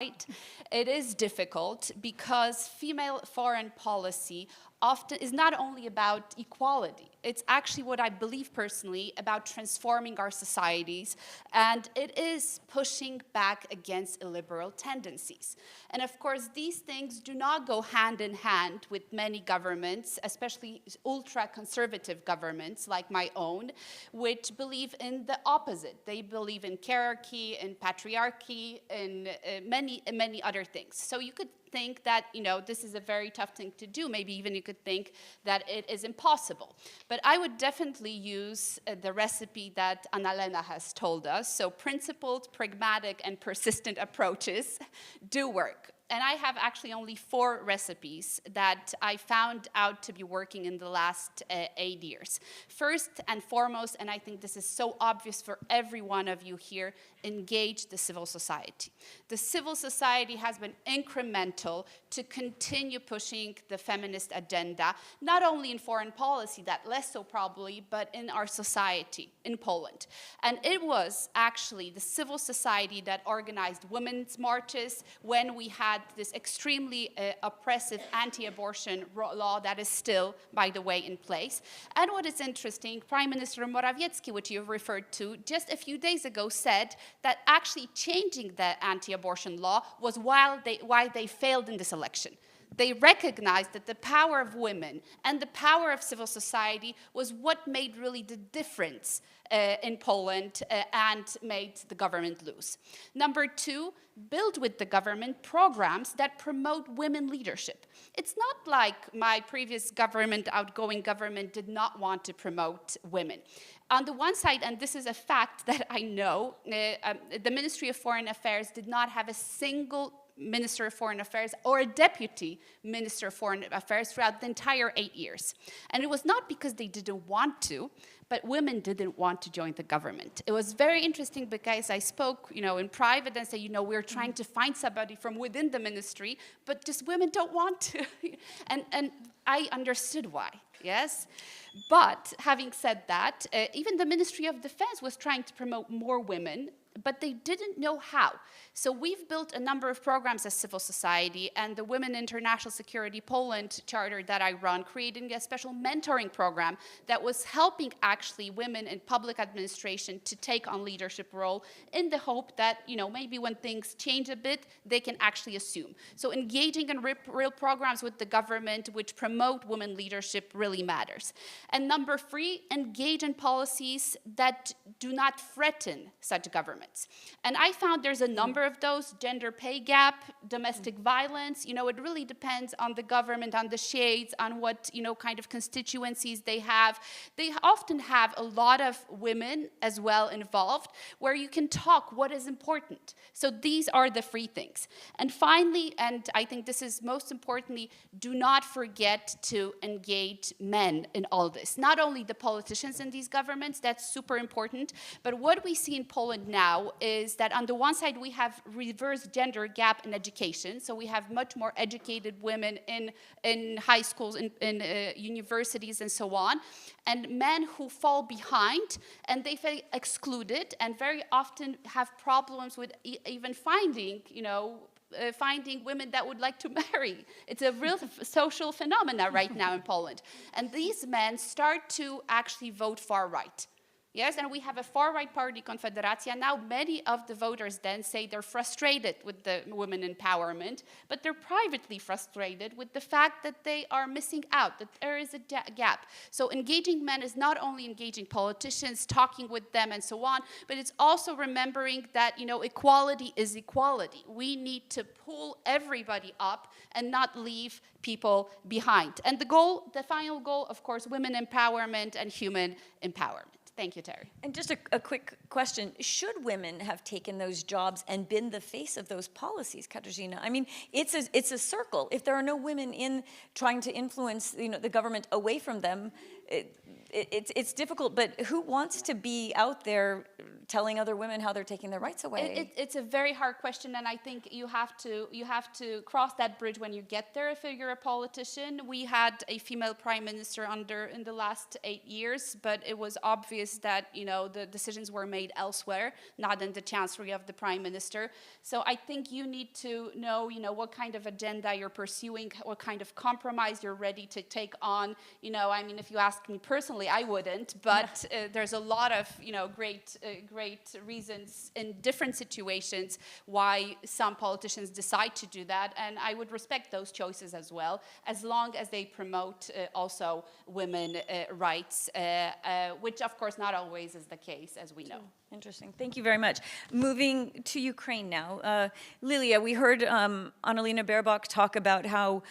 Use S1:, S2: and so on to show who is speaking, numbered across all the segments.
S1: Right. It is difficult because female foreign policy often is not only about equality. It's actually what I believe personally about transforming our societies, and it is pushing back against illiberal tendencies. And of course, these things do not go hand in hand with many governments, especially ultra-conservative governments like my own, which believe in the opposite. They believe in hierarchy, in patriarchy, in many other things. So you could think that, this is a very tough thing to do. Maybe even you could think that it is impossible. But I would definitely use the recipe that Anna-Lena has told us. So principled, pragmatic, and persistent approaches do work. And I have actually only 4 recipes that I found out to be working in the last 8 years. First and foremost, and I think this is so obvious for every one of you here, engage the civil society. The civil society has been incremental to continue pushing the feminist agenda, not only in foreign policy, that less so probably, but in our society, in Poland. And it was actually the civil society that organized women's marches when we had this extremely oppressive anti-abortion law that is still, by the way, in place. And what is interesting, Prime Minister Morawiecki, which you've referred to, just a few days ago said that actually changing the anti-abortion law was why they failed in this election. They recognized that the power of women and the power of civil society was what made really the difference in Poland and made the government lose. Number 2, build with the government programs that promote women leadership. It's not like my previous government, outgoing government, did not want to promote women. On the one side, and this is a fact that I know, the Ministry of Foreign Affairs did not have a single Minister of Foreign Affairs or a Deputy Minister of Foreign Affairs throughout the entire 8 years. And it was not because they didn't want to, but women didn't want to join the government. It was very interesting because I spoke, in private and said, we're trying to find somebody from within the ministry, but just women don't want to. and I understood why, yes? But having said that, even the Ministry of Defense was trying to promote more women, but they didn't know how. So we've built a number of programs as civil society, and the Women International Security Poland charter that I run, creating a special mentoring program that was helping actually women in public administration to take on leadership role in the hope that, maybe when things change a bit, they can actually assume. So engaging in real programs with the government which promote women leadership really matters. And number 3, engage in policies that do not threaten such governments. And I found there's a number of those: gender pay gap, domestic violence. It really depends on the government, on the shades, on what, kind of constituencies they have. They often have a lot of women as well involved, where you can talk what is important. So these are the 3 things. And finally, and I think this is most importantly, do not forget to engage men in all this. Not only the politicians in these governments, that's super important, but what we see in Poland now is that on the one side we have reversed gender gap in education, so we have much more educated women in high schools, in universities and so on, and men who fall behind and they feel excluded and very often have problems with even finding, finding women that would like to marry. It's a real social phenomena right now in Poland. And these men start to actually vote far right. Yes, and we have a far-right party, Confederacja. Now many of the voters then say they're frustrated with the women empowerment, but they're privately frustrated with the fact that they are missing out, that there is a gap. So engaging men is not only engaging politicians, talking with them and so on, but it's also remembering that, equality is equality. We need to pull everybody up and not leave people behind. And the final goal, of course, women empowerment and human empowerment. Thank you, Terry.
S2: And just a quick question. Should women have taken those jobs and been the face of those policies, Katarzyna? I mean, it's a circle. If there are no women in trying to influence the government away from them, it's difficult, but who wants to be out there telling other women how they're taking their rights away?
S1: It's a very hard question, and I think you have to cross that bridge when you get there if you're a politician. We had a female prime minister in the last 8 years, but it was obvious that the decisions were made elsewhere, not in the chancellery of the prime minister. So I think you need to know what kind of agenda you're pursuing, what kind of compromise you're ready to take on. I mean, if you ask me personally, I wouldn't, but there's a lot of great reasons in different situations why some politicians decide to do that, and I would respect those choices as well, as long as they promote also women rights, which of course not always is the case, as we know.
S2: Interesting. Thank you very much. Moving to Ukraine now. Lilia, we heard Annalena Baerbock talk about how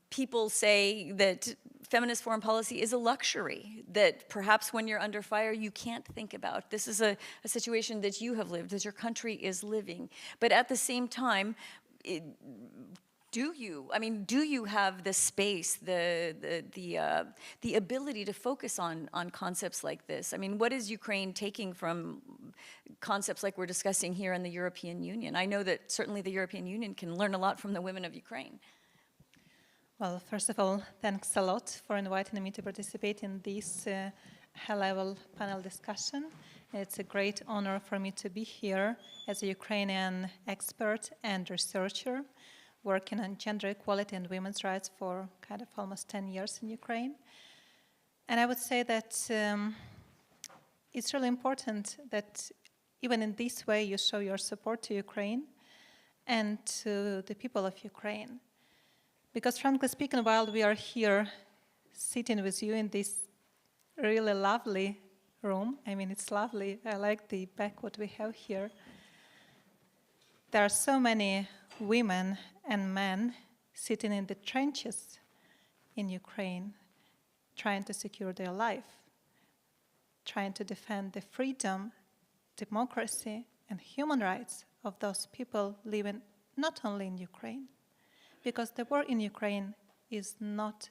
S2: people say that feminist foreign policy is a luxury, that perhaps when you're under fire, you can't think about. This is a situation that you have lived, that your country is living. But at the same time, do you have the space, the ability to focus on concepts like this? I mean, what is Ukraine taking from concepts like we're discussing here in the European Union? I know that certainly the European Union can learn a lot from the women of Ukraine.
S3: Well, first of all, thanks a lot for inviting me to participate in this high-level panel discussion. It's a great honor for me to be here as a Ukrainian expert and researcher working on gender equality and women's rights for kind of almost 10 years in Ukraine. And I would say that it's really important that even in this way you show your support to Ukraine and to the people of Ukraine. Because frankly speaking, while we are here sitting with you in this really lovely room, I mean, it's lovely, I like the back what we have here, there are so many women and men sitting in the trenches in Ukraine, trying to secure their life, trying to defend the freedom, democracy, and human rights of those people living not only in Ukraine, because the war in Ukraine is not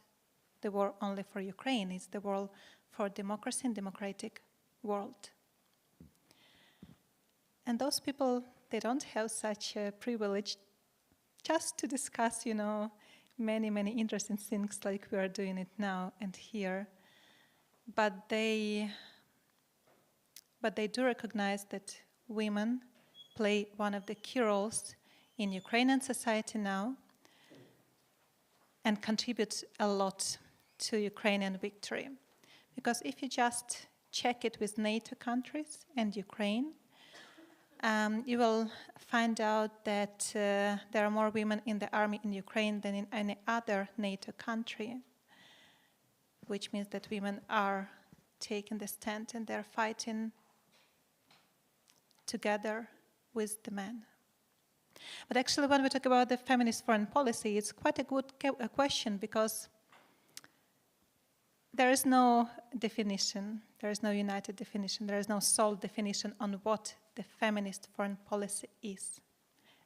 S3: the war only for Ukraine, it's the war for democracy and democratic world. And those people, they don't have such a privilege just to discuss, many, many interesting things like we are doing it now and here. But they do recognize that women play one of the key roles in Ukrainian society now and contribute a lot to Ukrainian victory. Because if you just check it with NATO countries and Ukraine, you will find out that there are more women in the army in Ukraine than in any other NATO country, which means that women are taking the stand and they're fighting together with the men. But actually, when we talk about the feminist foreign policy, it's quite a good question because there is no definition, there is no united definition, there is no sole definition on what the feminist foreign policy is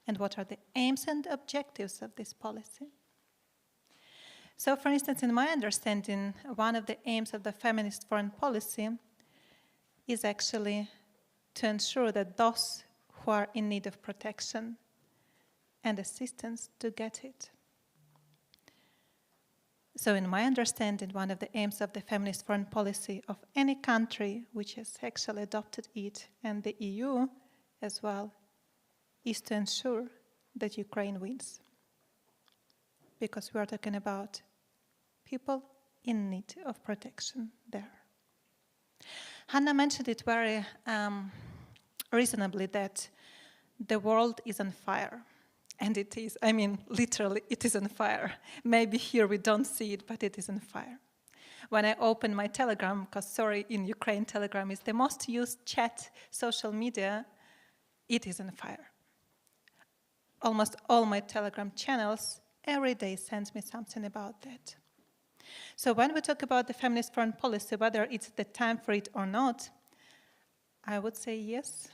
S3: and what are the aims and objectives of this policy. So, for instance, in my understanding, one of the aims of the feminist foreign policy is actually to ensure that those who are in need of protection and assistance to get it. So in my understanding, one of the aims of the feminist foreign policy of any country which has actually adopted it, and the EU as well, is to ensure that Ukraine wins. Because we are talking about people in need of protection there. Hannah mentioned it very reasonably that the world is on fire. And it is, I mean, literally, it is on fire. Maybe here we don't see it, but it is on fire. When I open my Telegram, because sorry, in Ukraine, Telegram is the most used chat social media, it is on fire. Almost all my Telegram channels every day sends me something about that. So when we talk about the feminist foreign policy, whether it's the time for it or not, I would say yes.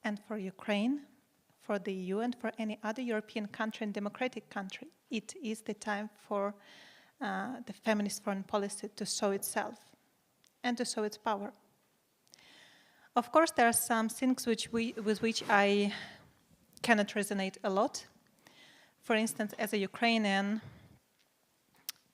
S3: And for Ukraine, for the EU, and for any other European country and democratic country, it is the time for the feminist foreign policy to show itself and to show its power. Of course, there are some things with which I cannot resonate a lot. For instance, as a Ukrainian,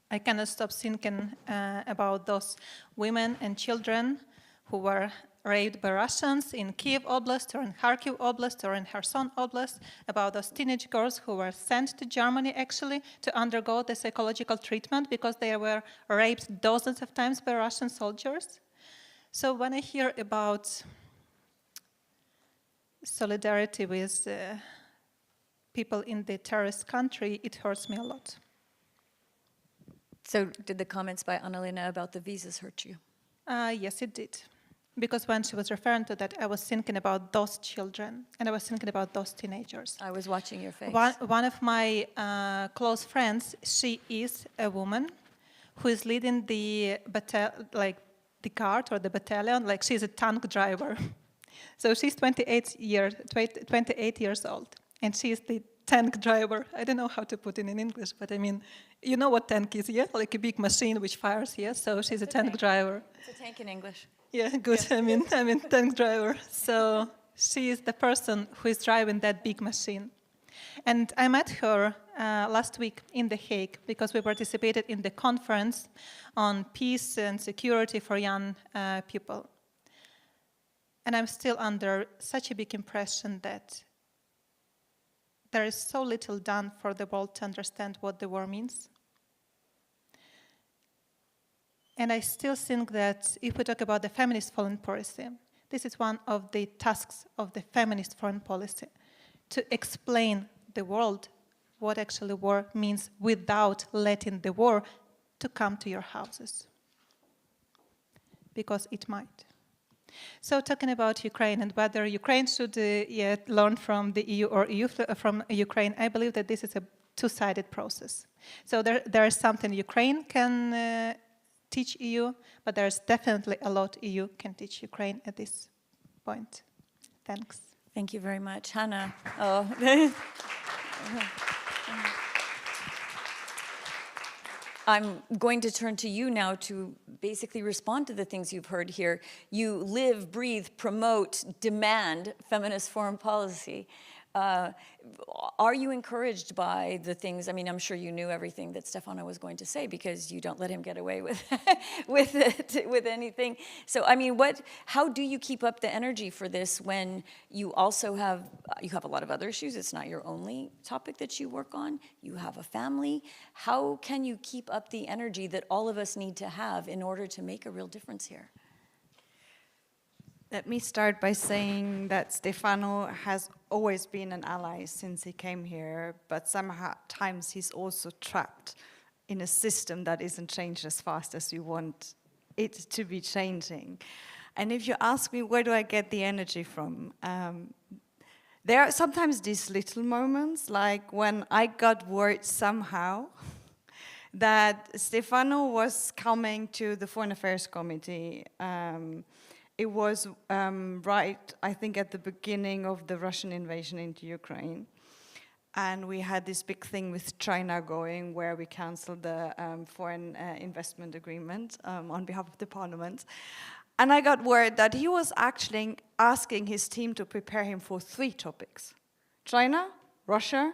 S3: I cannot stop thinking about those women and children who were raped by Russians in Kiev Oblast or in Kharkiv Oblast or in Kherson Oblast, about those teenage girls who were sent to Germany actually to undergo the psychological treatment because they were raped dozens of times by Russian soldiers. So when I hear about solidarity with people in the terrorist country, it hurts me a lot.
S2: So did the comments by Annalena about the visas hurt you?
S3: Yes, it did. Because when she was referring to that, I was thinking about those children, and I was thinking about those teenagers.
S2: I was watching your face.
S3: One of my close friends, she is a woman who is leading the guard or the battalion, like she's a tank driver. So she's 28 years old, and she is the tank driver. I don't know how to put it in English, but I mean, you know what tank is, yeah? Like a big machine which fires, yeah? So she's a tank driver.
S2: It's a tank in English.
S3: Yeah, good. Yeah. I mean, tank driver. So she is the person who is driving that big machine. And I met her last week in The Hague because we participated in the conference on peace and security for young people. And I'm still under such a big impression that there is so little done for the world to understand what the war means. And I still think that if we talk about the feminist foreign policy, this is one of the tasks of the feminist foreign policy, to explain the world what actually war means without letting the war to come to your houses. Because it might. So talking about Ukraine and whether Ukraine should learn from the EU or EU from Ukraine, I believe that this is a two-sided process. So there is something Ukraine can teach EU, but there's definitely a lot EU can teach Ukraine at this point. Thanks.
S2: Thank you very much. Hannah. Oh. I'm going to turn to you now to basically respond to the things you've heard here. You live, breathe, promote, demand feminist foreign policy. Are you encouraged by the things? I mean, I'm sure you knew everything that Stefano was going to say because you don't let him get away with with anything. So, I mean, how do you keep up the energy for this when you also have a lot of other issues? It's not your only topic that you work on. You have a family. How can you keep up the energy that all of us need to have in order to make a real difference here?
S4: Let me start by saying that Stefano has always been an ally since he came here, but sometimes he's also trapped in a system that isn't changed as fast as we want it to be changing. And if you ask me, where do I get the energy from? There are sometimes these little moments, like when I got word somehow that Stefano was coming to the Foreign Affairs Committee. It was right, I think, at the beginning of the Russian invasion into Ukraine. And we had this big thing with China going where we canceled the foreign investment agreement on behalf of the parliament. And I got word that he was actually asking his team to prepare him for 3 topics: China, Russia,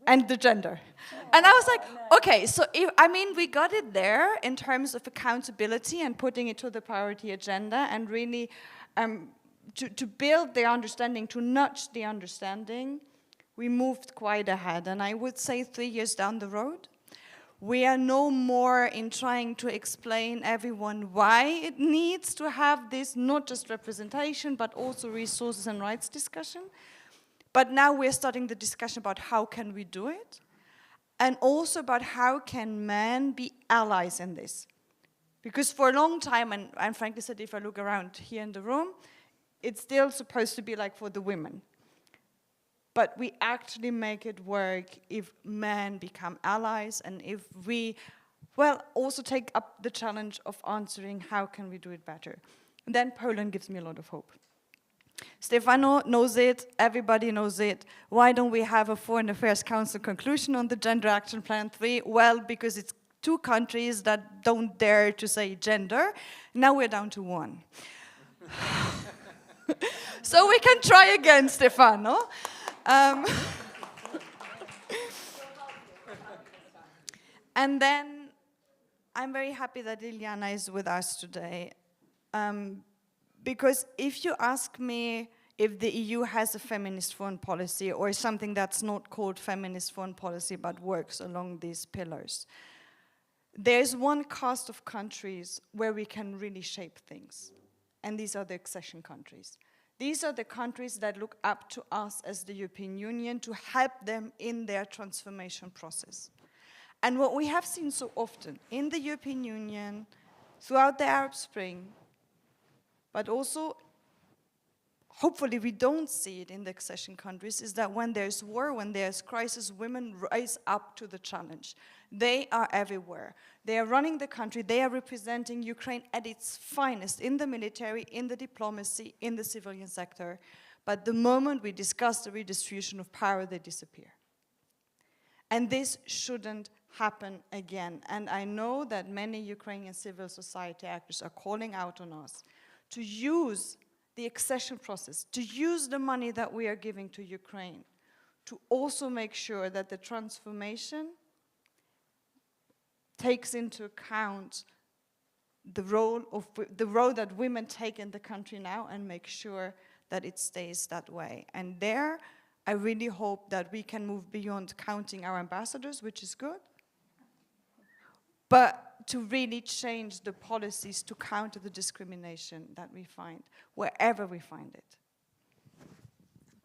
S4: and the gender. And I was like, okay, so we got it there in terms of accountability and putting it to the priority agenda and really to build the understanding, to nudge the understanding. We moved quite ahead. And I would say 3 years down the road, we are no more in trying to explain everyone why it needs to have this, not just representation, but also resources and rights discussion. But now we're starting the discussion about how can we do it, and also about how can men be allies in this. Because for a long time, and frankly said, if I look around here in the room, it's still supposed to be like for the women. But we actually make it work if men become allies, and if we, also take up the challenge of answering how can we do it better. And then Poland gives me a lot of hope. Stefano knows it, everybody knows it. Why don't we have a Foreign Affairs Council conclusion on the Gender Action Plan 3? Well, because it's 2 countries that don't dare to say gender. Now we're down to 1. So we can try again, Stefano. And then I'm very happy that Liliana is with us today. Because if you ask me if the EU has a feminist foreign policy or something that's not called feminist foreign policy but works along these pillars, there's one cast of countries where we can really shape things, and these are the accession countries. These are the countries that look up to us as the European Union to help them in their transformation process. And what we have seen so often in the European Union, throughout the Arab Spring, but also, hopefully we don't see it in the accession countries, is that when there's war, when there's crisis, women rise up to the challenge. They are everywhere. They are running the country, they are representing Ukraine at its finest in the military, in the diplomacy, in the civilian sector. But the moment we discuss the redistribution of power, they disappear. And this shouldn't happen again. And I know that many Ukrainian civil society actors are calling out on us to use the accession process, to use the money that we are giving to Ukraine, to also make sure that the transformation takes into account the role that women take in the country now, and make sure that it stays that way. And there, I really hope that we can move beyond counting our ambassadors, which is good, but to really change the policies to counter the discrimination that we find, wherever we find it.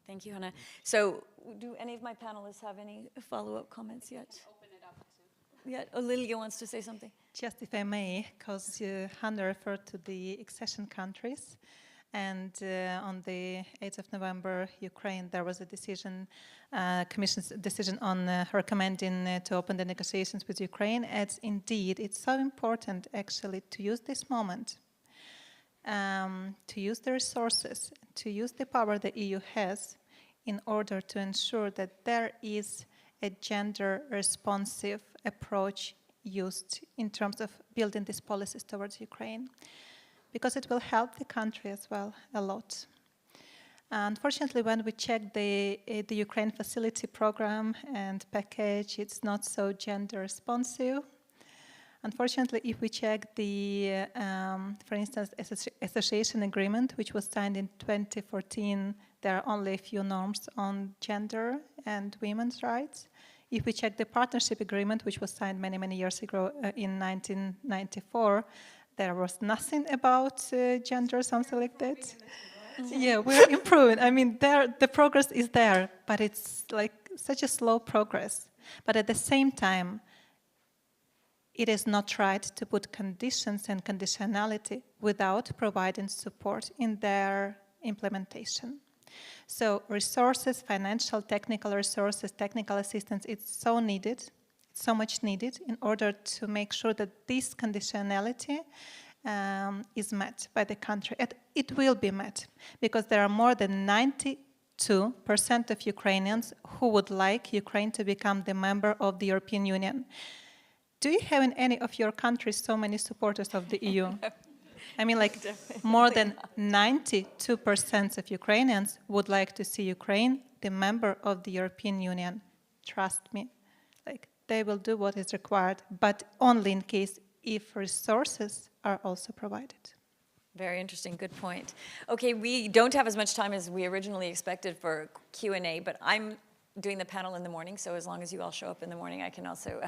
S2: Thank you, Hannah. So do any of my panelists have any follow-up comments yet?
S1: Open it up to.
S2: Yeah, Lilia wants to say something.
S3: Just if I may, because Hannah referred to the accession countries, and on the 8th of November, Ukraine, there was a decision, Commission's decision on recommending to open the negotiations with Ukraine. As indeed, it's so important actually to use this moment, to use the resources, to use the power the EU has in order to ensure that there is a gender-responsive approach used in terms of building these policies towards Ukraine, because it will help the country as well a lot. Unfortunately, when we check the Ukraine facility program and package, it's not so gender responsive. Unfortunately, if we check the, for instance, association agreement, which was signed in 2014, there are only a few norms on gender and women's rights. If we check the partnership agreement, which was signed many, many years ago in 1994, there was nothing about gender, something like that. Yeah, we're improving. I mean, the progress is there, but it's like such a slow progress. But at the same time, it is not right to put conditions and conditionality without providing support in their implementation. So resources, financial, technical resources, technical assistance, it's so needed, so much needed in order to make sure that this conditionality is met by the country. It will be met, because there are more than 92% of Ukrainians who would like Ukraine to become the member of the European Union. Do you have in any of your countries so many supporters of the EU? I mean, like, more than 92% of Ukrainians would like to see Ukraine the member of the European Union. Trust me. Like, they will do what is required, but only in case if resources are also provided.
S2: Very interesting, good point. Okay, we don't have as much time as we originally expected for Q&A, but I'm doing the panel in the morning, so as long as you all show up in the morning, I can also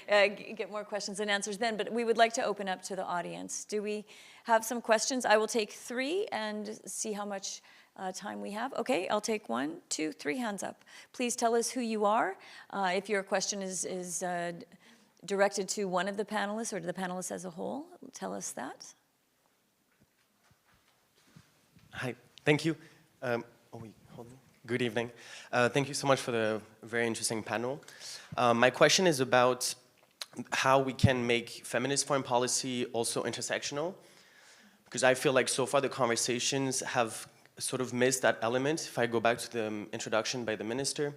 S2: get more questions and answers then. But we would like to open up to the audience. Do we have some questions? I will take 3 and see how much time we have. Okay, I'll take 1, 2, 3 hands up. Please tell us who you are. If your question is directed to one of the panelists or to the panelists as a whole, tell us that.
S5: Hi, thank you. Good evening. Thank you so much for the very interesting panel. My question is about how we can make feminist foreign policy also intersectional, because I feel like so far the conversations have sort of missed that element if I go back to the introduction by the minister.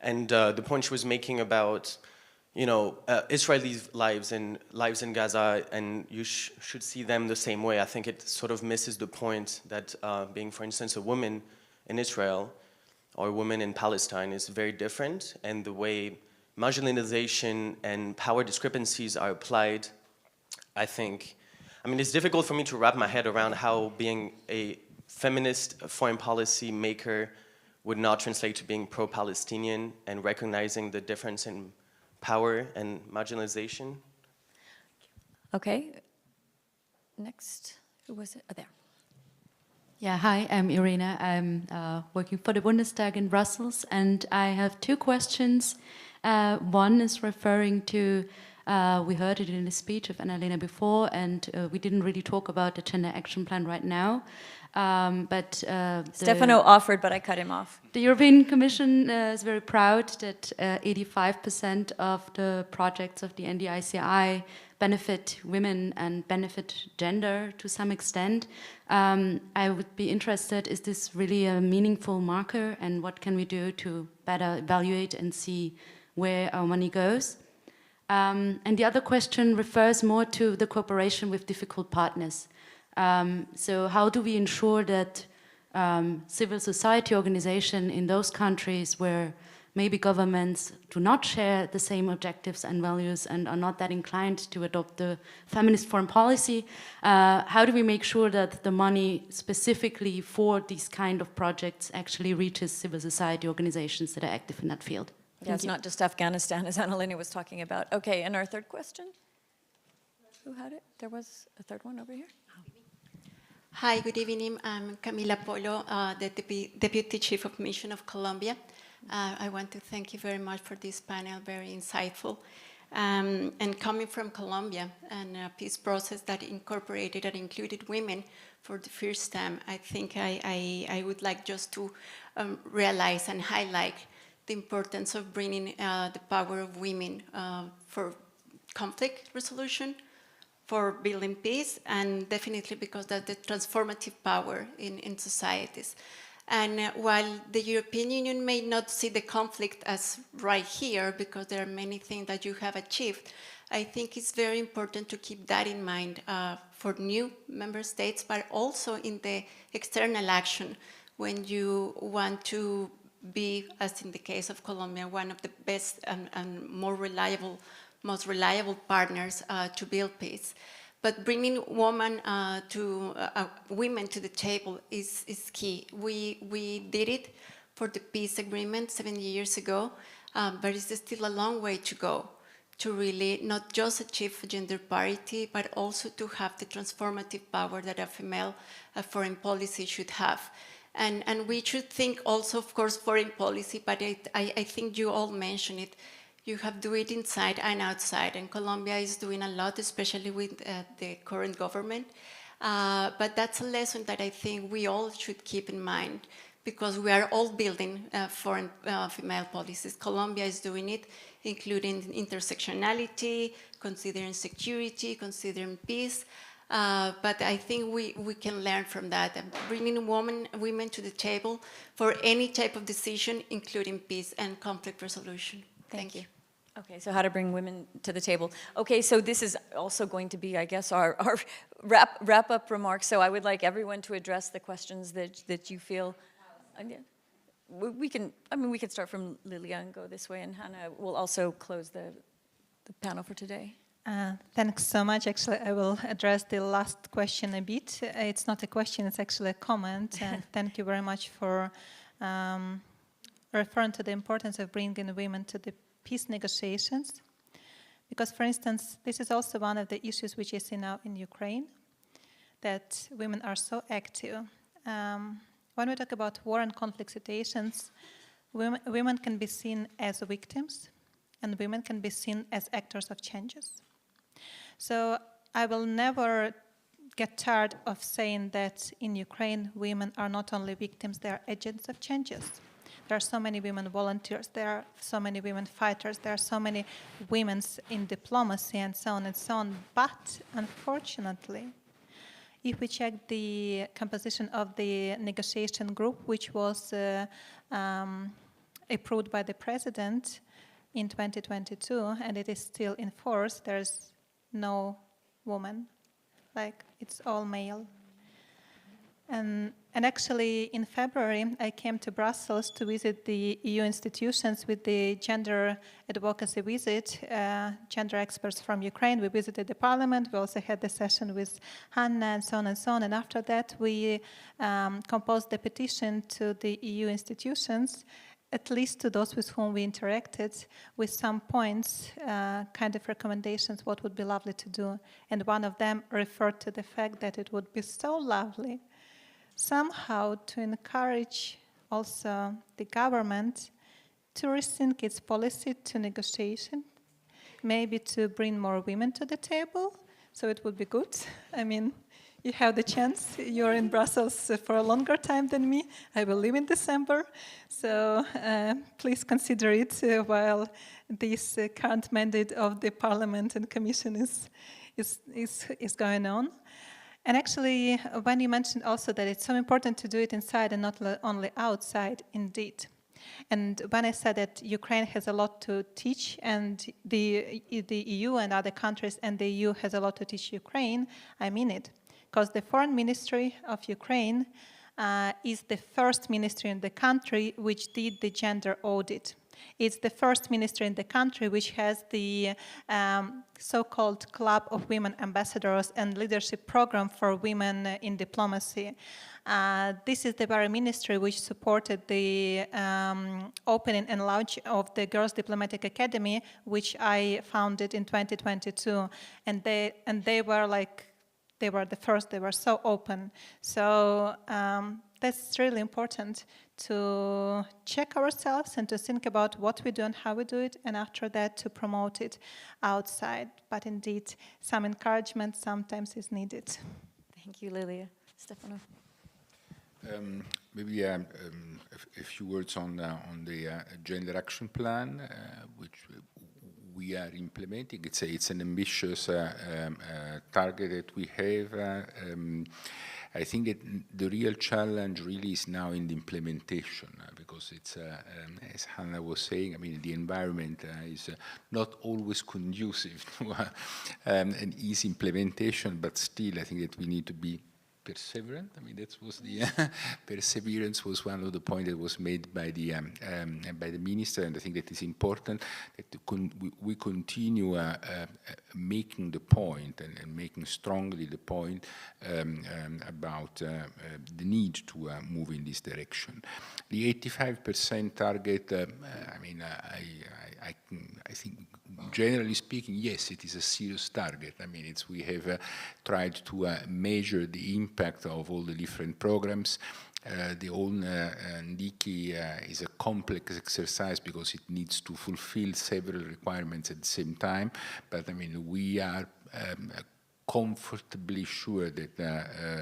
S5: And the point she was making about, you know, Israelis' lives and lives in Gaza, and you should see them the same way. I think it sort of misses the point that being, for instance, a woman in Israel or a woman in Palestine is very different, and the way marginalization and power discrepancies are applied, I think, I mean, it's difficult for me to wrap my head around how being a feminist foreign policy maker would not translate to being pro-Palestinian and recognizing the difference in power and marginalization.
S2: Okay. Next, who was it? Oh, there.
S6: Yeah, hi, I'm Irina. I'm working for the Bundestag in Brussels, and I have two questions. One is referring to, we heard it in the speech of Annalena before, and we didn't really talk about the Gender Action Plan right now.
S2: Stefano offered, but I cut him off.
S6: The European Commission is very proud that 85% of the projects of the NDICI benefit women and benefit gender to some extent. I would be interested, is this really a meaningful marker, and what can we do to better evaluate and see where our money goes? And the other question refers more to the cooperation with difficult partners. So how do we ensure that civil society organization in those countries where maybe governments do not share the same objectives and values and are not that inclined to adopt the feminist foreign policy, how do we make sure that the money specifically for these kind of projects actually reaches civil society organizations that are active in that field?
S2: Yeah, it's not just Afghanistan, as Annalena was talking about. Okay, and our third question? Who had it? There was a third one over here.
S7: Hi, good evening. I'm Camila Polo, the Deputy Chief of Mission of Colombia. I want to thank you very much for this panel, very insightful. And coming from Colombia and a peace process that incorporated and included women for the first time, I think I would like just to realize and highlight the importance of bringing the power of women for conflict resolution, for building peace, and definitely because that's the transformative power in societies. And while the European Union may not see the conflict as right here, because there are many things that you have achieved, I think it's very important to keep that in mind for new member states, but also in the external action when you want to be, as in the case of Colombia, one of the best and most reliable partners to build peace. But bringing women to the table is key. We did it for the peace agreement 7 years ago, but it's still a long way to go to really not just achieve gender parity, but also to have the transformative power that a female foreign policy should have. And we should think also, of course, foreign policy, but I think you all mentioned it. You have to do it inside and outside, and Colombia is doing a lot, especially with the current government. But that's a lesson that I think we all should keep in mind, because we are all building foreign female policies. Colombia is doing it, including intersectionality, considering security, considering peace. But I think we can learn from that, and bringing women to the table for any type of decision, including peace and conflict resolution. Thank you.
S2: Okay, so how to bring women to the table. Okay, so this is also going to be, I guess, our wrap-up remarks. So I would like everyone to address the questions that you feel. We can start from Lilia and go this way, and Hannah will also close the panel for today.
S3: Thanks so much. Actually, I will address the last question a bit. It's not a question, it's actually a comment. And thank you very much for referring to the importance of bringing women to the peace negotiations. Because, for instance, this is also one of the issues which is now in Ukraine, that women are so active. When we talk about war and conflict situations, women can be seen as victims, and women can be seen as actors of changes. So I will never get tired of saying that in Ukraine, women are not only victims, they are agents of changes. There are so many women volunteers, there are so many women fighters, there are so many women in diplomacy and so on and so on. But unfortunately, If we check the composition of the negotiation group, which was approved by the president in 2022, and it is still in force, there's no woman. Like, it's all male. And actually, in February, I came to Brussels to visit the EU institutions with the gender advocacy visit, gender experts from Ukraine. We visited the parliament. We also had the session with Hanna and so on and so on. And after that, we composed a petition to the EU institutions, at least to those with whom we interacted, with some points, kind of recommendations, what would be lovely to do. And one of them referred to the fact that it would be so lovely somehow to encourage also the government to rethink its policy to negotiation, maybe to bring more women to the table, so it would be good. I mean, you have the chance. You're in Brussels for a longer time than me. I will leave in December, so please consider it while this current mandate of the Parliament and Commission is going on. And actually, when you mentioned also that it's so important to do it inside and not only outside, indeed. And when I said that Ukraine has a lot to teach, and the EU and other countries and the EU has a lot to teach Ukraine, I mean it. Because the Foreign Ministry of Ukraine is the first ministry in the country which did the gender audit. It's the first ministry in the country which has the so-called Club of Women Ambassadors and Leadership Program for Women in Diplomacy. This is the very ministry which supported the opening and launch of the Girls Diplomatic Academy, which I founded in 2022. And they were like, they were the first, they were so open. So that's really important to check ourselves and to think about what we do and how we do it, and after that to promote it outside. But indeed, some encouragement sometimes is needed.
S2: Thank you, Lilia. Stefano.
S8: Maybe a few words on the Gender Action Plan, which we are implementing. It's an ambitious target that we have. I think that the real challenge really is now in the implementation, because it's, as Hanna was saying, I mean, the environment is not always conducive to an easy implementation, but still I think that we need to be perseverant. I mean, that was the perseverance was one of the points that was made by the minister, and I think that is important that we continue making the point and making strongly the point about the need to move in this direction. The 85% target, I mean, I think, generally speaking, yes, it is a serious target. I mean, we have tried to measure the impact of all the different programs. The whole NDICI is a complex exercise because it needs to fulfill several requirements at the same time. But I mean, we are comfortably sure that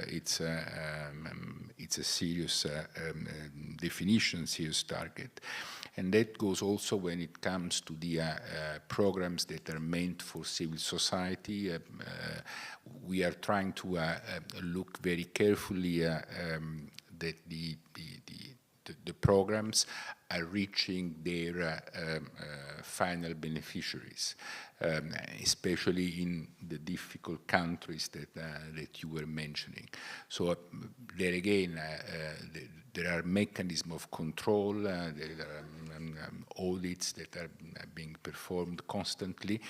S8: it's a serious definition, serious target. And that goes also when it comes to the programs that are meant for civil society. We are trying to look very carefully that the programs are reaching their final beneficiaries, especially in the difficult countries that you were mentioning. So there again, there are mechanisms of control, there are audits that are being performed constantly.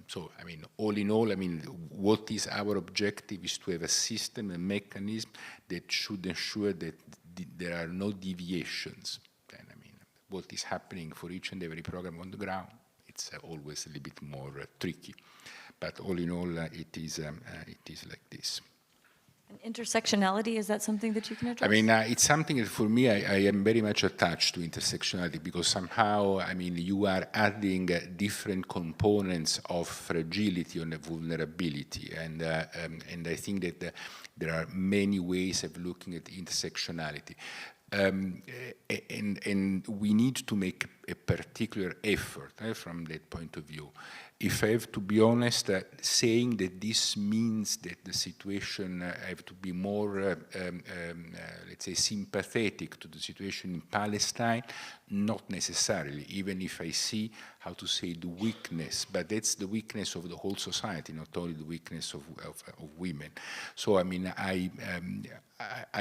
S8: So, I mean, all in all, I mean, what is our objective is to have a system, a mechanism that should ensure that there are no deviations. And I mean, what is happening for each and every program on the ground, it's always a little bit more tricky. But all in all, it is like this.
S2: And intersectionality, is that something that you can address?
S8: I mean, it's something that for me, I am very much attached to intersectionality, because somehow, I mean, you are adding different components of fragility and vulnerability. And I think that there are many ways of looking at intersectionality. And we need to make a particular effort from that point of view. If I have to be honest, saying that this means that the situation have to be more, let's say, sympathetic to the situation in Palestine, not necessarily, even if I see, how to say, the weakness, but that's the weakness of the whole society, not only the weakness of women. So, I mean, I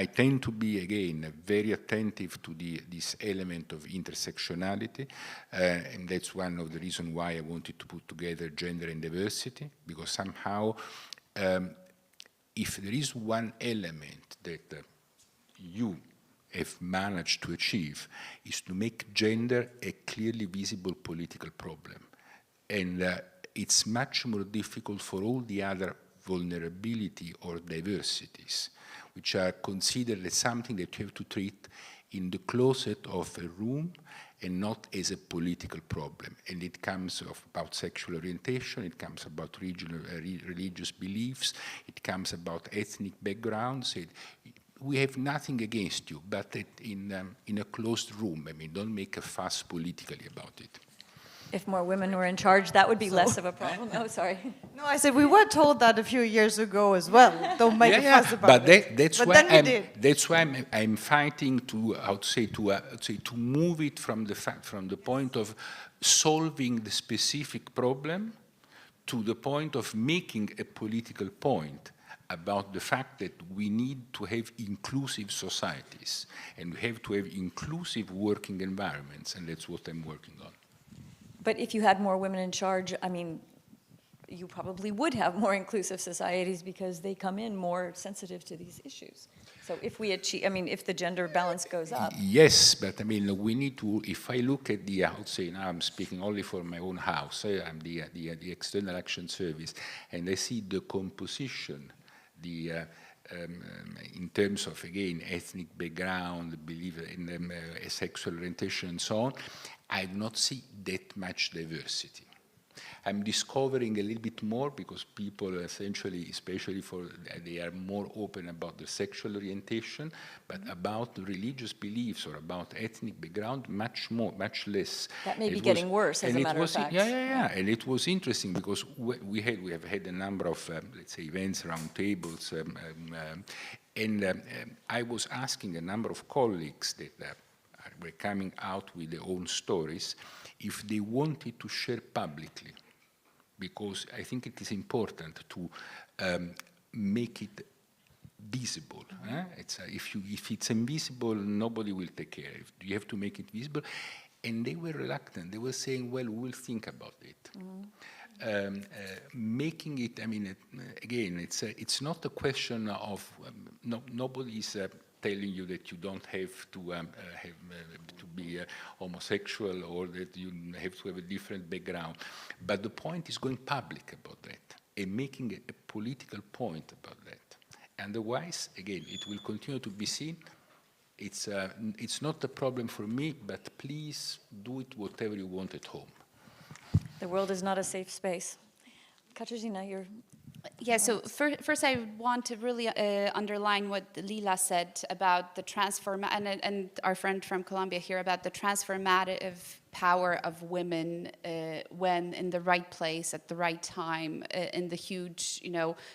S8: tend to be, again, very attentive to this element of intersectionality, and that's one of the reasons why I wanted to put together gender and diversity, because somehow, if there is one element that you have managed to achieve, is to make gender a clearly visible political problem. And it's much more difficult for all the other vulnerability or diversities, which are considered as something that you have to treat in the closet of a room and not as a political problem. And it comes about sexual orientation, it comes about regional, religious beliefs, it comes about ethnic backgrounds. We have nothing against you, but in a closed room. I mean, don't make a fuss politically about it.
S2: If more women were in charge, that would be less of a problem. Oh, sorry.
S4: No, I said we were told that a few years ago as well. Don't make a fuss about it.
S8: That's why I'm fighting to, how to say, to move it from the point of solving the specific problem to the point of making a political point about the fact that we need to have inclusive societies and we have to have inclusive working environments, and that's what I'm working on.
S2: But if you had more women in charge, I mean, you probably would have more inclusive societies because they come in more sensitive to these issues. So if we achieve, I mean, if the gender balance goes up.
S8: Yes, but I mean, we need to, if I look at the, I would say now I'm speaking only for my own house, I'm the External Action Service, and I see the composition, in terms of, again, ethnic background, belief in sexual orientation and so on, I do not see that much diversity. I'm discovering a little bit more because people essentially, especially they are more open about their sexual orientation, but about the religious beliefs or about ethnic background, much less.
S2: That may be getting worse, as a matter of fact.
S8: Yeah. And it was interesting because we have had a number of, let's say, events, round tables, and I was asking a number of colleagues that were coming out with their own stories if they wanted to share publicly, because I think it is important to make it visible. If it's invisible, nobody will take care of it. You have to make it visible. And they were reluctant. They were saying, well, we'll think about it. Making it, I mean, again, it's not a question of, nobody is telling you that you don't have to be homosexual or that you have to have a different background. But the point is going public about that and making a political point about that. Otherwise, again, it will continue to be seen. It's not a problem for me, but please do it whatever you want at home.
S2: The world is not a safe space. Katarzyna, you're...
S1: Yeah, so first I want to really underline what Lila said about the and our friend from Colombia here about the transformative power of women when in the right place at the right time in the huge,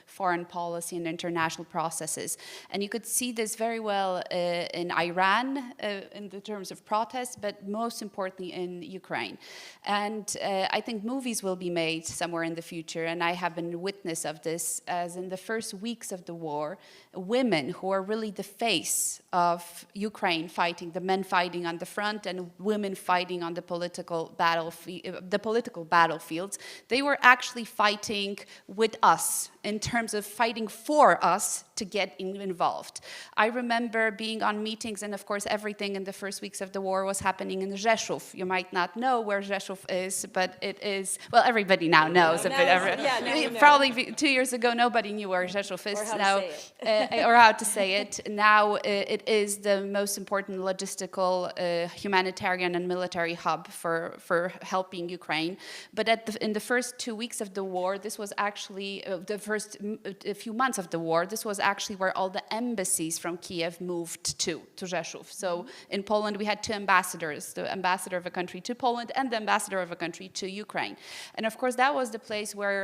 S1: foreign policy and international processes. And you could see this very well in Iran in the terms of protests, but most importantly in Ukraine. And I think movies will be made somewhere in the future, and I have been a witness of this, as in the first weeks of the war, women who are really the face of Ukraine fighting, the men fighting on the front and women fighting on the political battlefields, they were actually fighting with us in terms of fighting for us to get involved. I remember being on meetings, and of course everything in the first weeks of the war was happening in Rzeszów. You might not know where Rzeszów is, but it is, well, everybody now knows. Probably 2 years ago, nobody knew where Rzeszów is. Or how to say it. Now it is the most important logistical, humanitarian and military hub for helping Ukraine. But in the first 2 weeks of the war, this was actually, the first few months of the war, this was actually where all the embassies from Kiev moved to Rzeszów. So in Poland, we had two ambassadors, the ambassador of a country to Poland and the ambassador of a country to Ukraine. And of course, that was the place where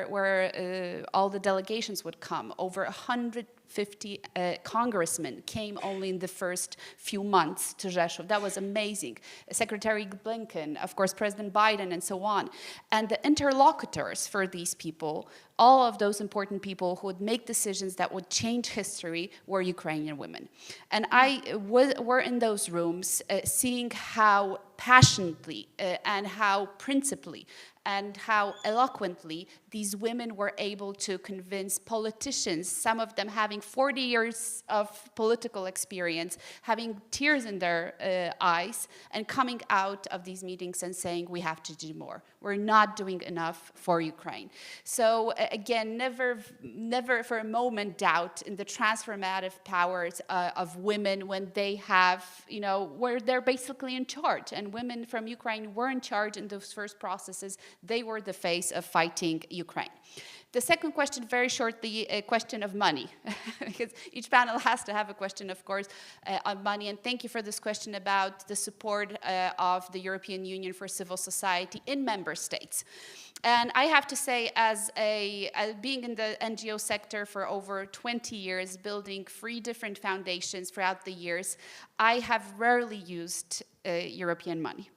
S1: all the delegations would come. Over 150 congressmen came only in the first few months to Rzeszów. That was amazing. Secretary Blinken, of course, President Biden, and so on. And the interlocutors for these people, all of those important people who would make decisions that would change history, were Ukrainian women. And were in those rooms seeing how passionately and how principally and how eloquently these women were able to convince politicians, some of them having 40 years of political experience, having tears in their eyes, and coming out of these meetings and saying, we have to do more. We're not doing enough for Ukraine. So again, never for a moment doubt in the transformative powers of women when they have, where they're basically in charge. And women from Ukraine were in charge in those first processes. They were the face of fighting Ukraine. The second question, very shortly, a question of money, because each panel has to have a question, of course, on money. And thank you for this question about the support of the European Union for civil society in member states. And I have to say, as being in the NGO sector for over 20 years, building 3 different foundations throughout the years, I have rarely used European money.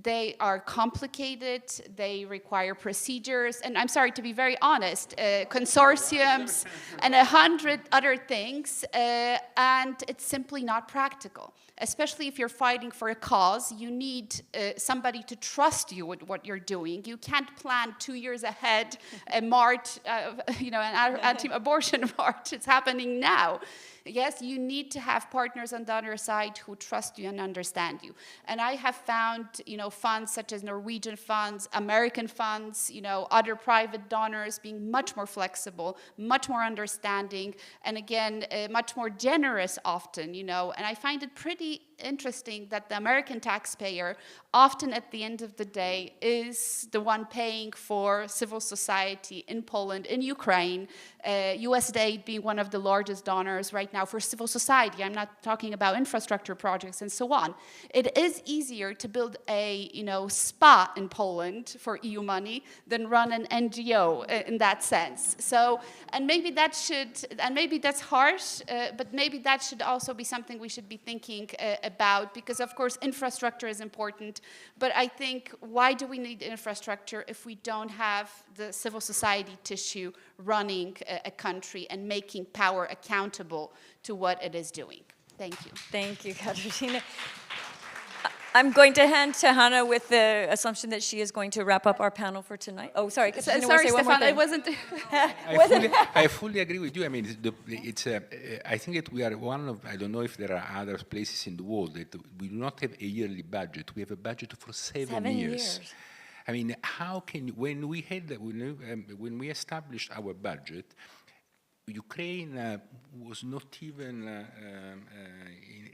S1: They are complicated, they require procedures, and I'm sorry, to be very honest, consortiums and 100 other things, and it's simply not practical. Especially if you're fighting for a cause, you need somebody to trust you with what you're doing. You can't plan 2 years ahead a march, an anti-abortion march. It's happening now. Yes, you need to have partners on the other side who trust you and understand you. And I have found, funds such as Norwegian funds, American funds, other private donors being much more flexible, much more understanding, and again, much more generous often, And I find it pretty interesting that the American taxpayer often at the end of the day is the one paying for civil society in Poland, in Ukraine, USAID being one of the largest donors right now for civil society. I'm not talking about infrastructure projects and so on. It is easier to build a spa in Poland for EU money than run an NGO in that sense. So, and maybe that's harsh, but maybe that should also be something we should be thinking about, because of course infrastructure is important, but I think, why do we need infrastructure if we don't have the civil society tissue running a country and making power accountable to what it is doing? Thank you.
S2: Thank you, Katarzyna. I'm going to hand to Hannah with the assumption that she is going to wrap up our panel for tonight. Oh, sorry.
S1: Sorry, Stefan, I wasn't...
S8: I fully agree with you. I mean, I think that we are one of, I don't know if there are other places in the world that we do not have a yearly budget. We have a budget for 7 years. I mean, how can you, when we established our budget, Ukraine was not even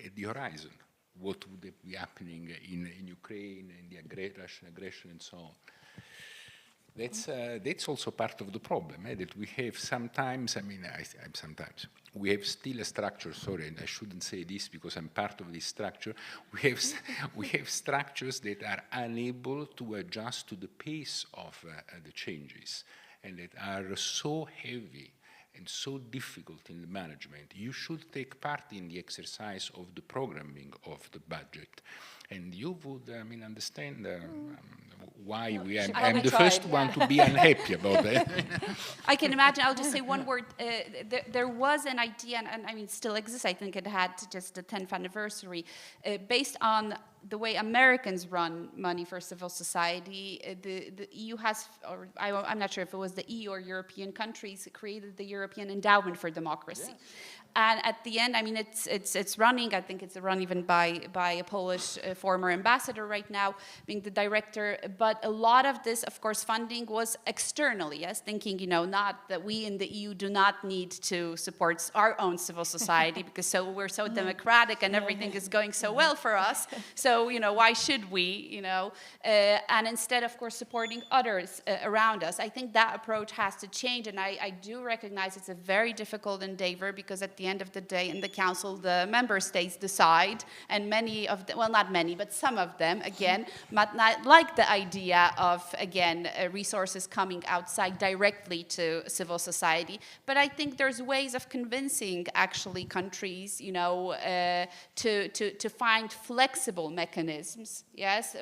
S8: at the horizon. What would be happening in Ukraine and the Russian aggression and so on. That's also part of the problem, that we have sometimes, sometimes, we have still a structure, sorry, and I shouldn't say this because I'm part of this structure, we have structures that are unable to adjust to the pace of the changes, and that are so heavy and so difficult in the management. You should take part in the exercise of the programming of the budget. And you would, understand why I'm the first one to be unhappy about that.
S1: I can imagine. I'll just say one word. There was an idea, and still exists, I think it had just the 10th anniversary, based on the way Americans run money for civil society. The EU has, or I'm not sure if it was the EU or European countries, created the European Endowment for Democracy. And at the end, I mean, it's running. I think it's run even by a Polish former ambassador right now, being the director. But a lot of this, of course, funding was externally, yes, thinking, you know, not that we in the EU do not need to support our own civil society because we're so democratic and everything is going so well for us. So, you know, why should we, you know? And instead, of course, supporting others around us. I think that approach has to change, and I do recognize it's a very difficult endeavor because at the end of the day in the council the member states decide, and many of them, well, not many, but some of them again might not like the idea of again resources coming outside directly to civil society. But I think there's ways of convincing actually countries, you know, to find flexible mechanisms, yes,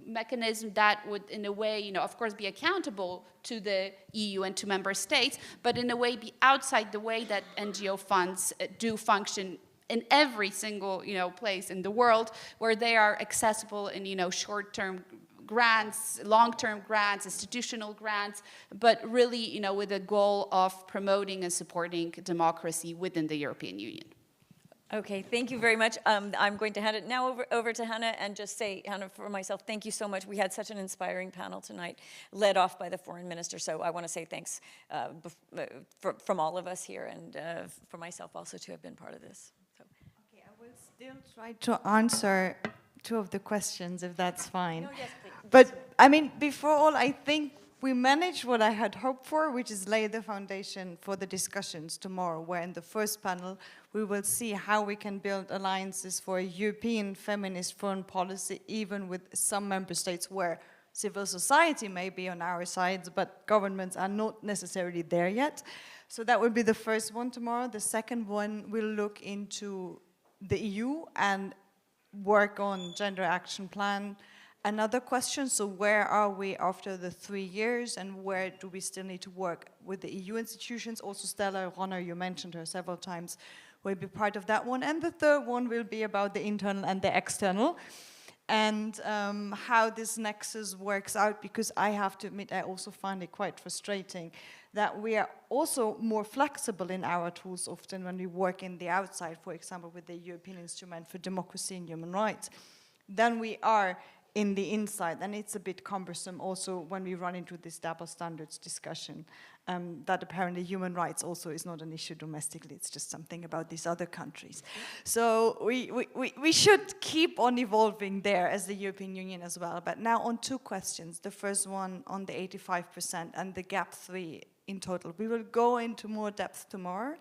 S1: mechanism that would in a way, you know, of course be accountable to the EU and to member states, but in a way be outside the way that NGO funds do function in every single, you know, place in the world, where they are accessible in, you know, short-term grants, long-term grants, institutional grants, but really, you know, with a goal of promoting and supporting democracy within the European Union.
S2: Okay, thank you very much. I'm going to hand it now over to Hannah and just say, Hannah, for myself, thank you so much. We had such an inspiring panel tonight, led off by the foreign minister. So I want to say thanks from all of us here and for myself also to have been part of this. So.
S4: Okay, I will still try to answer two of the questions, if that's fine.
S2: No, yes, please.
S4: But I mean, before all, I think we managed what I had hoped for, which is lay the foundation for the discussions tomorrow, where in the first panel we will see how we can build alliances for a European feminist foreign policy, even with some member states where civil society may be on our sides, but governments are not necessarily there yet. So that will be the first one tomorrow. The second one will look into the EU and work on gender action plan. Another question, so where are we after the 3 years and where do we still need to work with the EU institutions? Also Stella Ronner, you mentioned her several times, will be part of that one. And the third one will be about the internal and the external and how this nexus works out, because I have to admit I also find it quite frustrating that we are also more flexible in our tools often when we work in the outside, for example with the European Instrument for Democracy and Human Rights, than we are in the inside, and it's a bit cumbersome also when we run into this double standards discussion, that apparently human rights also is not an issue domestically, it's just something about these other countries. So we should keep on evolving there as the European Union as well. But now on two questions, the first one on the 85% and the gap 3 in total. We will go into more depth tomorrow,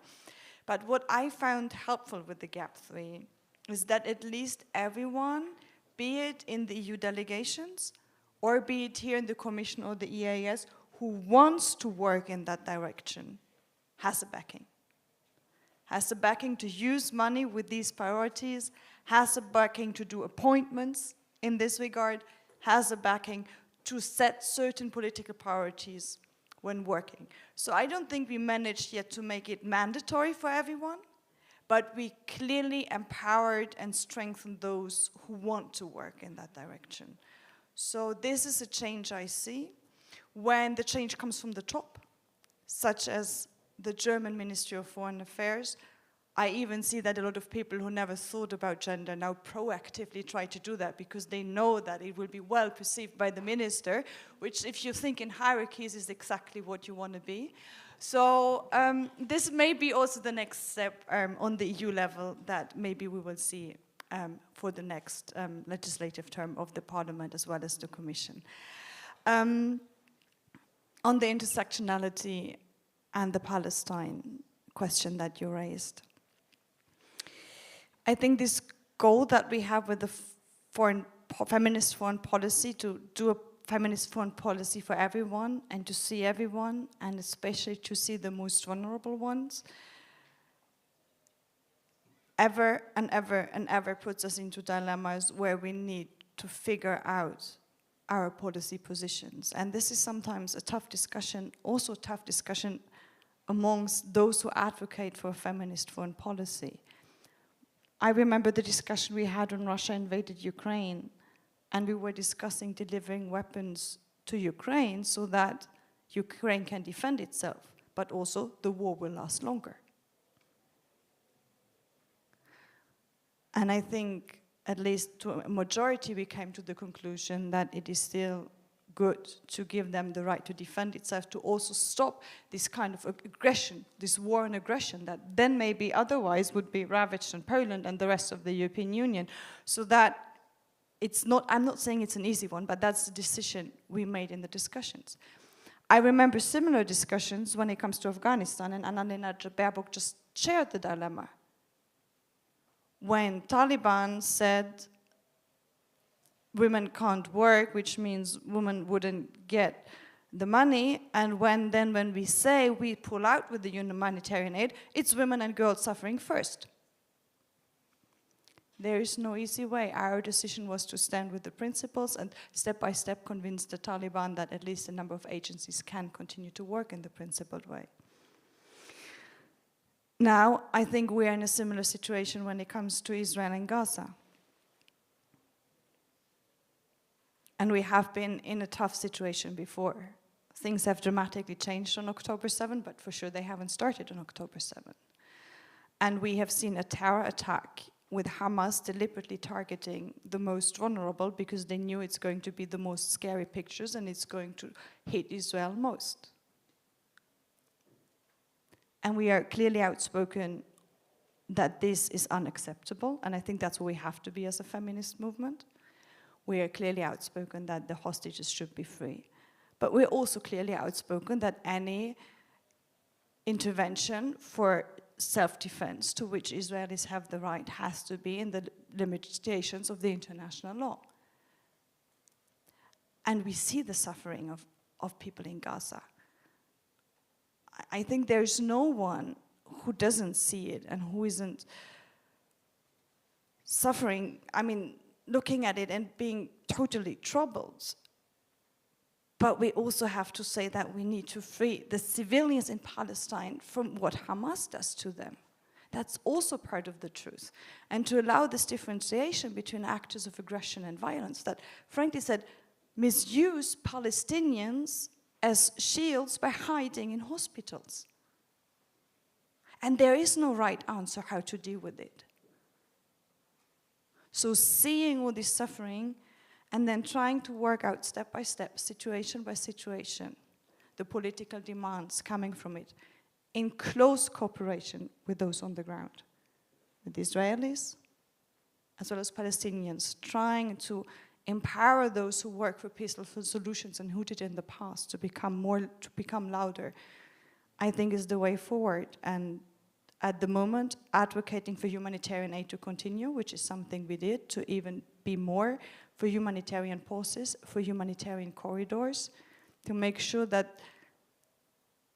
S4: but what I found helpful with the gap 3 is that at least everyone, be it in the EU delegations, or be it here in the Commission or the EAS, who wants to work in that direction, has a backing. Has a backing to use money with these priorities, has a backing to do appointments in this regard, has a backing to set certain political priorities when working. So I don't think we managed yet to make it mandatory for everyone, but we clearly empowered and strengthened those who want to work in that direction. So this is a change I see. When the change comes from the top, such as the German Ministry of Foreign Affairs, I even see that a lot of people who never thought about gender now proactively try to do that because they know that it will be well perceived by the minister, which if you think in hierarchies is exactly what you want to be. So this may be also the next step on the EU level that maybe we will see for the next legislative term of the Parliament as well as the Commission. On the intersectionality and the Palestine question that you raised, I think this goal that we have with the feminist foreign policy to do a feminist foreign policy for everyone and to see everyone, and especially to see the most vulnerable ones, ever and ever and ever puts us into dilemmas where we need to figure out our policy positions. And this is sometimes a tough discussion, also a tough discussion amongst those who advocate for a feminist foreign policy. I remember the discussion we had when Russia invaded Ukraine, and we were discussing delivering weapons to Ukraine so that Ukraine can defend itself, but also the war will last longer. And I think, at least to a majority, we came to the conclusion that it is still good to give them the right to defend itself, to also stop this kind of aggression, this war on aggression that then maybe otherwise would be ravaged in Poland and the rest of the European Union. So that it's not, I'm not saying it's an easy one, but that's the decision we made in the discussions. I remember similar discussions when it comes to Afghanistan, and Annalena Baerbock just shared the dilemma. When Taliban said women can't work, which means women wouldn't get the money, and when we say we pull out with the humanitarian aid, it's women and girls suffering first. There is no easy way. Our decision was to stand with the principles and step by step convince the Taliban that at least a number of agencies can continue to work in the principled way. Now, I think we are in a similar situation when it comes to Israel and Gaza. And we have been in a tough situation before. Things have dramatically changed on October 7, but for sure they haven't started on October 7. And we have seen a terror attack with Hamas deliberately targeting the most vulnerable because they knew it's going to be the most scary pictures and it's going to hit Israel most. And we are clearly outspoken that this is unacceptable, and I think that's what we have to be as a feminist movement. We are clearly outspoken that the hostages should be free. But we're also clearly outspoken that any intervention for self-defense to which Israelis have the right has to be in the limitations of the international law. And we see the suffering of people in Gaza. I think there's no one who doesn't see it and who isn't suffering, I mean, looking at it and being totally troubled. But we also have to say that we need to free the civilians in Palestine from what Hamas does to them. That's also part of the truth. And to allow this differentiation between actors of aggression and violence that, frankly said, misuse Palestinians as shields by hiding in hospitals. And there is no right answer how to deal with it. So seeing all this suffering and then trying to work out step by step, situation by situation, the political demands coming from it, in close cooperation with those on the ground, with Israelis, as well as Palestinians, trying to empower those who work for peaceful solutions and who did in the past to become louder, I think is the way forward. And at the moment, advocating for humanitarian aid to continue, which is something we did, to even be more for humanitarian pauses, for humanitarian corridors, to make sure that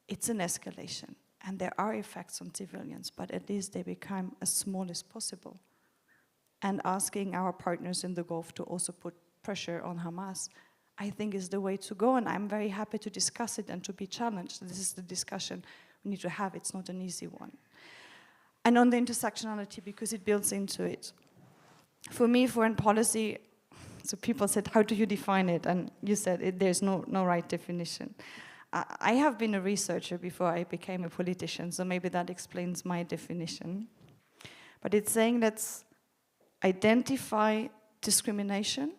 S4: it's an escalation. And there are effects on civilians, but at least they become as small as possible. And asking our partners in the Gulf to also put pressure on Hamas, I think is the way to go. And I'm very happy to discuss it and to be challenged. This is the discussion we need to have. It's not an easy one. And on the intersectionality, because it builds into it. For me, foreign policy, so people said, how do you define it? And you said there's no right definition. I have been a researcher before I became a politician, so maybe that explains my definition. But it's saying let's identify discrimination,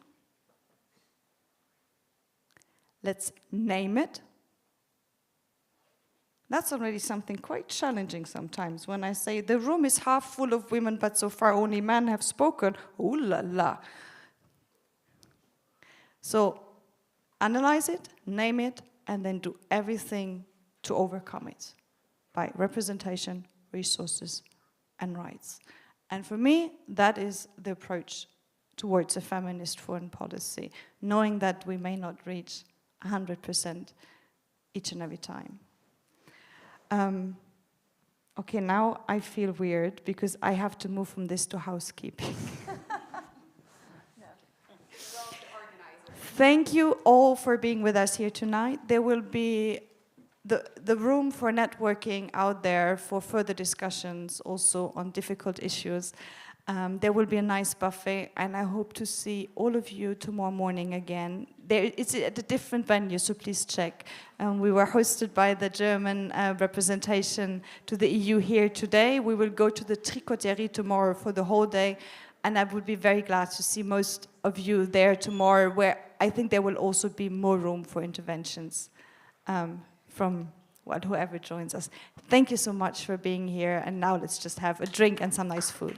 S4: let's name it. That's already something quite challenging sometimes when I say the room is half full of women, but so far only men have spoken. Ooh la la. So analyze it, name it, and then do everything to overcome it by representation, resources, and rights. And for me, that is the approach towards a feminist foreign policy, knowing that we may not reach 100% each and every time. Okay, now I feel weird because I have to move from this to housekeeping. Thank you all for being with us here tonight. There will be the room for networking out there for further discussions also on difficult issues. There will be a nice buffet, and I hope to see all of you tomorrow morning again. It's at a different venue, so please check. We were hosted by the German representation to the EU here today. We will go to the Tricoterie tomorrow for the whole day. And I would be very glad to see most of you there tomorrow, where I think there will also be more room for interventions from whoever joins us. Thank you so much for being here, and now let's just have a drink and some nice food.